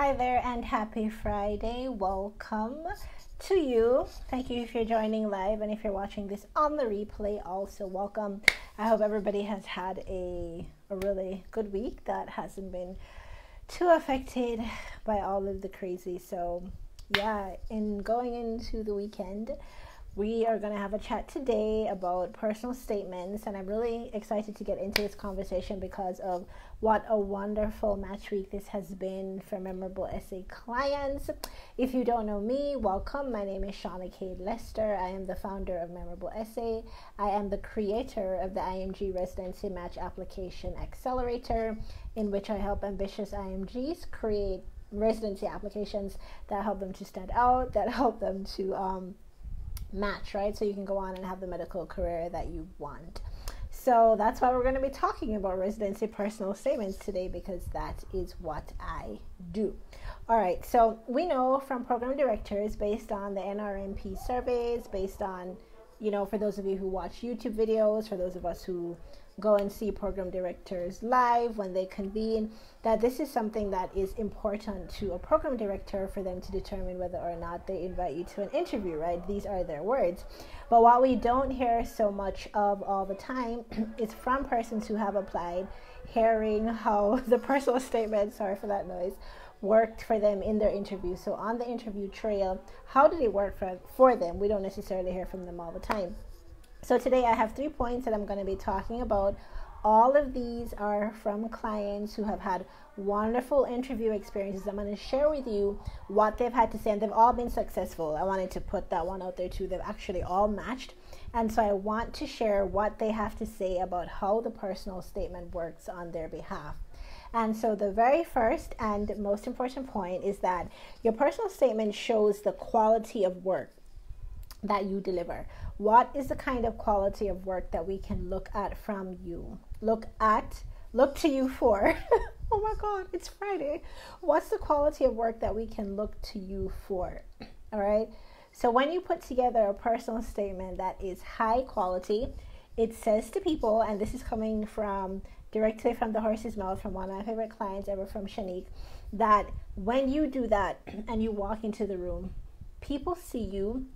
Hi there and happy Friday. Welcome to you. Thank you if you're joining live, and if you're watching this on the replay, also welcome. I hope everybody has had a really good week that hasn't been too affected by all of the crazy. So yeah, in going into the weekend, we are going to have a chat today about personal statements, and I'm really excited to get into this conversation because of what a wonderful match week this has been for Memorable Essay clients. If you don't know me, welcome. My name is Shauna Cade Lester. I am the founder of Memorable Essay. I am the creator of the IMG Residency Match Application Accelerator, in which I help ambitious IMGs create residency applications that help them to stand out, that help them to match, right? So you can go on and have the medical career that you want. So that's why we're going to be talking about residency personal statements today, because that is what I do. All right, so we know from program directors, based on the NRMP surveys, based on, for those of you who watch YouTube videos, for those of us who go and see program directors live when they convene, that this is something that is important to a program director for them to determine whether or not they invite you to an interview, right? These are their words. But what we don't hear so much of all the time is from persons who have applied, hearing how the personal statement, sorry for that noise, worked for them in their interview. So on the interview trail, how did it work for them? We don't necessarily hear from them all the time. So today I have 3 points that I'm going to be talking about. All of these are from clients who have had wonderful interview experiences. I'm going to share with you what they've had to say, and they've all been successful. I wanted to put that one out there too. They've actually all matched. And so I want to share what they have to say about how the personal statement works on their behalf. And so the very first and most important point is that your personal statement shows the quality of work that you deliver. What is the kind of quality of work that we can look at from you? Look to you for. Oh my God, it's Friday. What's the quality of work that we can look to you for? All right. So when you put together a personal statement that is high quality, it says to people, and this is coming from directly from the horse's mouth, from one of my favorite clients ever, from Shanique, that when you do that and you walk into the room, people see you.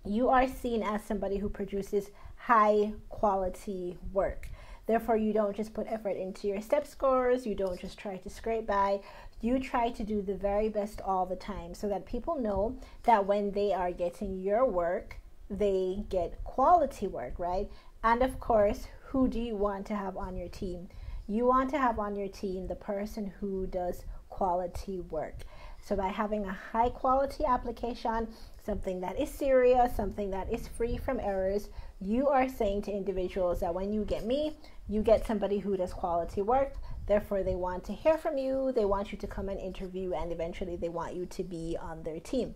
You are seen as somebody who produces high quality work. Therefore, you don't just put effort into your step scores. You don't just try to scrape by. You try to do the very best all the time, so that people know that when they are getting your work, they get quality work, right? And of course, who do you want to have on your team? You want to have on your team the person who does quality work. So by having a high quality application, something that is serious, something that is free from errors, you are saying to individuals that when you get me, you get somebody who does quality work. Therefore, they want to hear from you, they want you to come and interview, and eventually they want you to be on their team.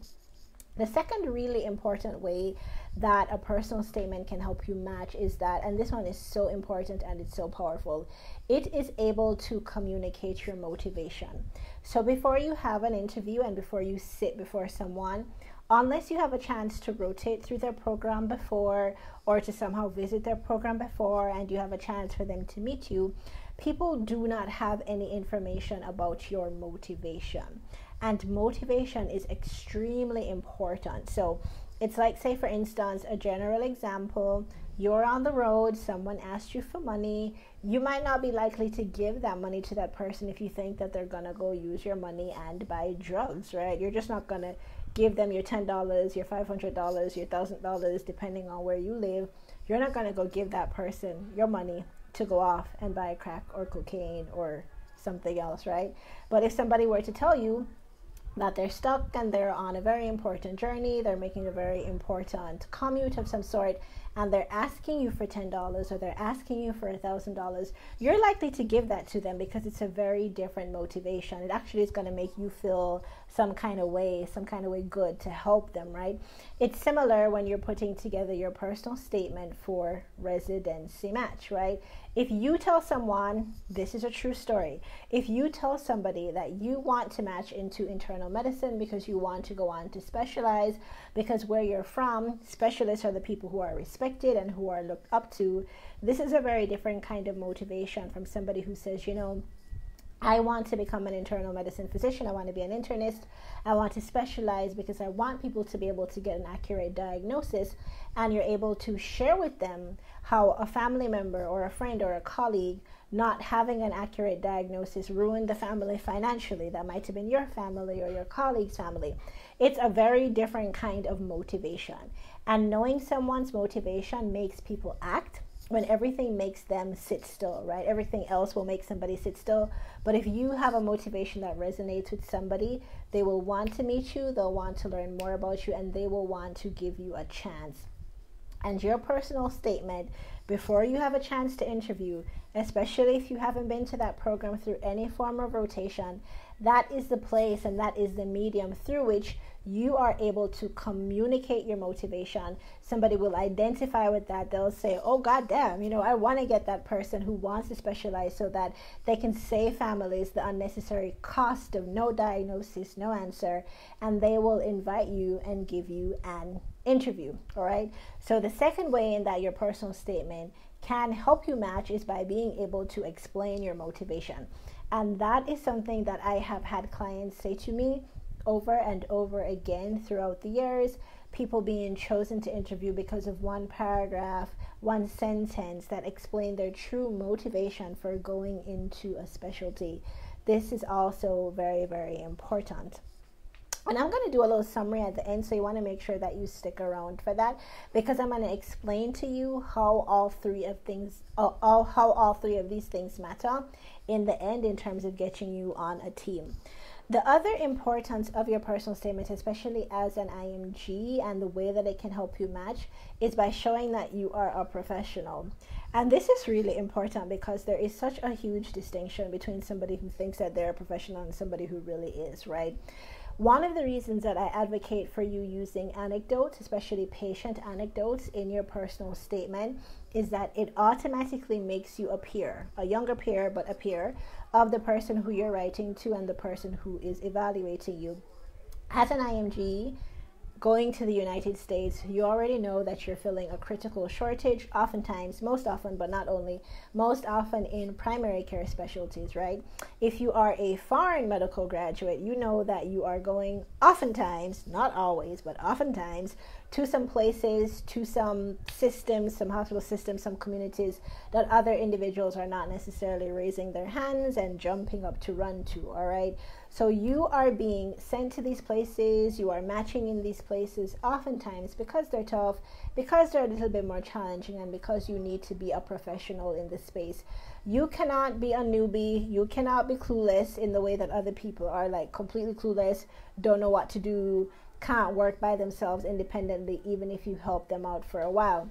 The second really important way that a personal statement can help you match is that, and this one is so important and it's so powerful, it is able to communicate your motivation. So before you have an interview and before you sit before someone, unless you have a chance to rotate through their program before, or to somehow visit their program before, and you have a chance for them to meet you, people do not have any information about your motivation. And motivation is extremely important. So it's like, say for instance, a general example, you're on the road, someone asked you for money. You might not be likely to give that money to that person if you think that they're gonna go use your money and buy drugs, right? You're just not gonna give them your $10, your $500, your $1,000, depending on where you live. You're not gonna go give that person your money to go off and buy crack or cocaine or something else, right? But if somebody were to tell you that they're stuck and they're on a very important journey, they're making a very important commute of some sort, and they're asking you for $10 or they're asking you for $1,000, you're likely to give that to them because it's a very different motivation. It actually is going to make you feel some kind of way good to help them, right? It's similar when you're putting together your personal statement for residency match, right? If you tell someone, this is a true story, if you tell somebody that you want to match into internal medicine because you want to go on to specialize, because where you're from, specialists are the people who are respected and who are looked up to, this is a very different kind of motivation from somebody who says, I want to become an internal medicine physician. I want to be an internist. I want to specialize because I want people to be able to get an accurate diagnosis. And you're able to share with them how a family member or a friend or a colleague not having an accurate diagnosis ruined the family financially. That might have been your family or your colleague's family. It's a very different kind of motivation. And knowing someone's motivation makes people act when everything makes them sit still, right? Everything else will make somebody sit still. But if you have a motivation that resonates with somebody, they will want to meet you, they'll want to learn more about you, and they will want to give you a chance. And your personal statement, before you have a chance to interview, especially if you haven't been to that program through any form of rotation, that is the place and that is the medium through which you are able to communicate your motivation. Somebody will identify with that. They'll say, oh, goddamn, I want to get that person who wants to specialize so that they can save families the unnecessary cost of no diagnosis, no answer, and they will invite you and give you an interview. All right. So the second way in that your personal statement can help you match is by being able to explain your motivation. And that is something that I have had clients say to me over and over again throughout the years. People being chosen to interview because of one paragraph, one sentence that explained their true motivation for going into a specialty. This is also very, very important. And I'm going to do a little summary at the end, so you want to make sure that you stick around for that, because I'm going to explain to you how all three of these things matter in the end in terms of getting you on a team. The other importance of your personal statement, especially as an IMG, and the way that it can help you match is by showing that you are a professional. And this is really important because there is such a huge distinction between somebody who thinks that they're a professional and somebody who really is, right? One of the reasons that I advocate for you using anecdotes, especially patient anecdotes, in your personal statement is that it automatically makes you a peer, a younger peer, but a peer of the person who you're writing to and the person who is evaluating you. As an IMG, going to the United States, you already know that you're filling a critical shortage, oftentimes, most often, but not only, most often in primary care specialties, right? If you are a foreign medical graduate, you know that you are going oftentimes, not always, but oftentimes, to some places, to some systems, some hospital systems, some communities that other individuals are not necessarily raising their hands and jumping up to run to, all right? So you are being sent to these places, you are matching in these places oftentimes because they're tough, because they're a little bit more challenging, and because you need to be a professional in this space. You cannot be a newbie, you cannot be clueless in the way that other people are, like completely clueless, don't know what to do, can't work by themselves independently, even if you help them out for a while.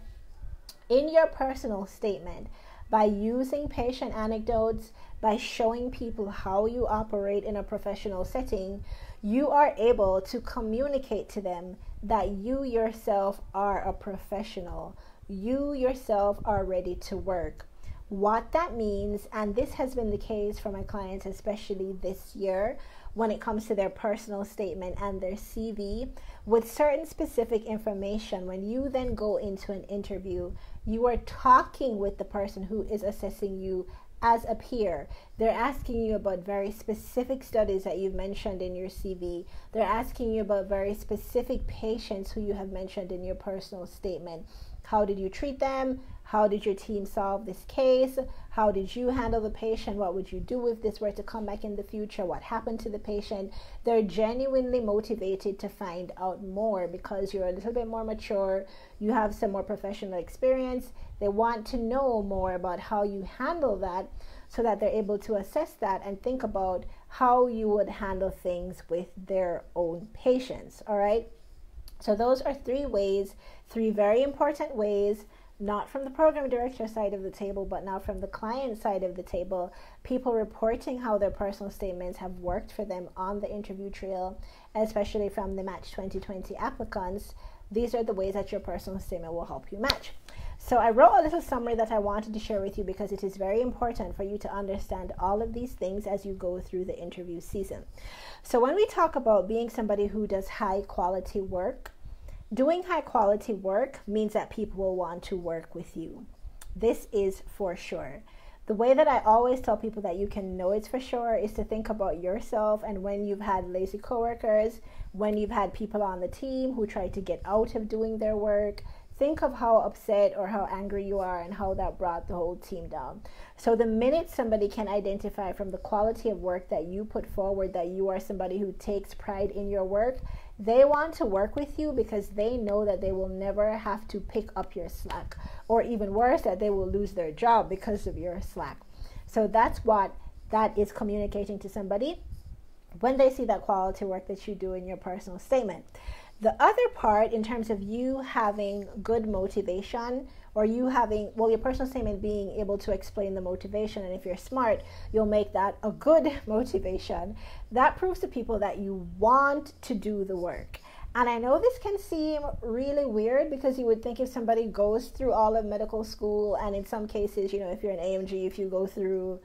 In your personal statement, by using patient anecdotes, by showing people how you operate in a professional setting, you are able to communicate to them that you yourself are a professional. You yourself are ready to work. What that means, and this has been the case for my clients, especially this year, when it comes to their personal statement and their CV, with certain specific information, when you then go into an interview, you are talking with the person who is assessing you as a peer. They're asking you about very specific studies that you've mentioned in your CV. They're asking you about very specific patients who you have mentioned in your personal statement. How did you treat them? How did your team solve this case? How did you handle the patient? What would you do if this were to come back in the future? What happened to the patient? They're genuinely motivated to find out more because you're a little bit more mature. You have some more professional experience. They want to know more about how you handle that so that they're able to assess that and think about how you would handle things with their own patients. All right. So those are three ways, three very important ways, not from the program director side of the table, but now from the client side of the table, people reporting how their personal statements have worked for them on the interview trail, especially from the Match 2020 applicants. These are the ways that your personal statement will help you match. So I wrote a little summary that I wanted to share with you because it is very important for you to understand all of these things as you go through the interview season. So when we talk about being somebody who does high quality work, doing high quality work means that people will want to work with you. This is for sure. The way that I always tell people that you can know it's for sure is to think about yourself and when you've had lazy coworkers, when you've had people on the team who try to get out of doing their work. Think of how upset or how angry you are and how that brought the whole team down. So the minute somebody can identify from the quality of work that you put forward that you are somebody who takes pride in your work, they want to work with you because they know that they will never have to pick up your slack, or even worse, that they will lose their job because of your slack. So that's what that is communicating to somebody when they see that quality work that you do in your personal statement. The other part, in terms of you having good motivation, or you having, well, your personal statement being able to explain the motivation, and if you're smart, you'll make that a good motivation. That proves to people that you want to do the work. And I know this can seem really weird because you would think if somebody goes through all of medical school, and in some cases, you know, if you're an AMG, if you go through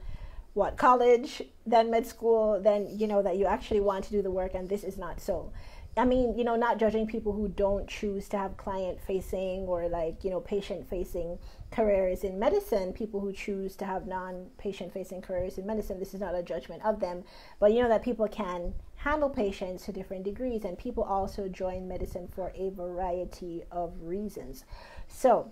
college, then med school, then you know that you actually want to do the work, and this is not so. I mean, you know, not judging people who don't choose to have client-facing or like, you know, patient-facing careers in medicine, people who choose to have non-patient-facing careers in medicine. This is not a judgment of them, but you know that people can handle patients to different degrees, and people also join medicine for a variety of reasons. So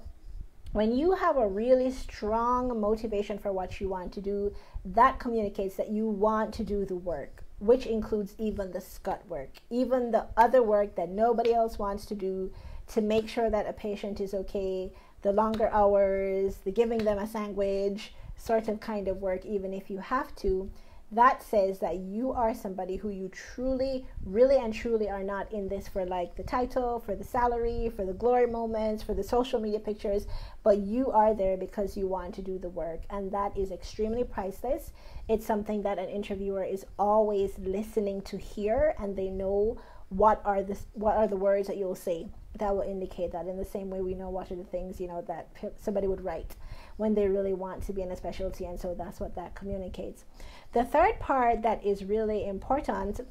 when you have a really strong motivation for what you want to do, that communicates that you want to do the work, which includes even the scut work, even the other work that nobody else wants to do to make sure that a patient is okay, the longer hours, the giving them a sandwich, sort of kind of work, even if you have to. That says that you are somebody who you truly, really and truly are not in this for like the title, for the salary, for the glory moments, for the social media pictures, but you are there because you want to do the work, and that is extremely priceless. It's something that an interviewer is always listening to hear, and they know what are the words that you'll say that will indicate that. In the same way, we know what are the things, you know, that somebody would write when they really want to be in a specialty, and so that's what that communicates. The third part that is really important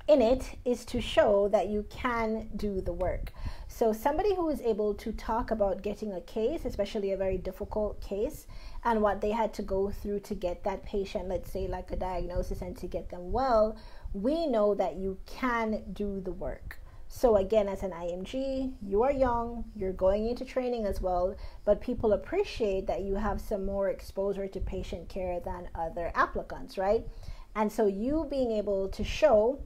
in it is to show that you can do the work. So somebody who is able to talk about getting a case, especially a very difficult case, and what they had to go through to get that patient, let's say like a diagnosis, and to get them well, we know that you can do the work. So again, as an IMG, you are young, you're going into training as well, but people appreciate that you have some more exposure to patient care than other applicants, right? And so you being able to show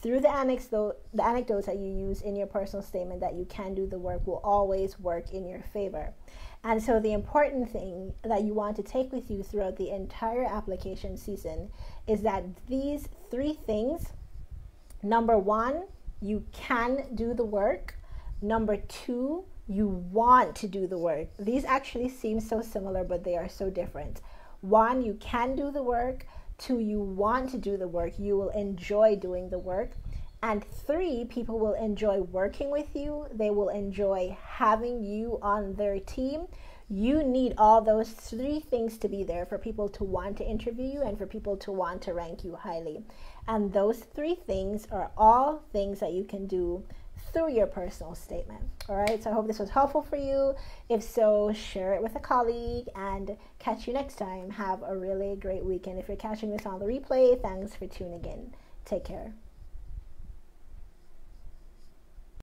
through the anecdotes that you use in your personal statement that you can do the work will always work in your favor. And so the important thing that you want to take with you throughout the entire application season is that these three things: number one, you can do the work. Number two, you want to do the work. These actually seem so similar, but they are so different. One, you can do the work. Two, you want to do the work. You will enjoy doing the work. And three, people will enjoy working with you. They will enjoy having you on their team. You need all those three things to be there for people to want to interview you and for people to want to rank you highly. And those three things are all things that you can do through your personal statement. All right, so I hope this was helpful for you. If so, share it with a colleague, and catch you next time. Have a really great weekend. If you're catching this on the replay, thanks for tuning in. Take care.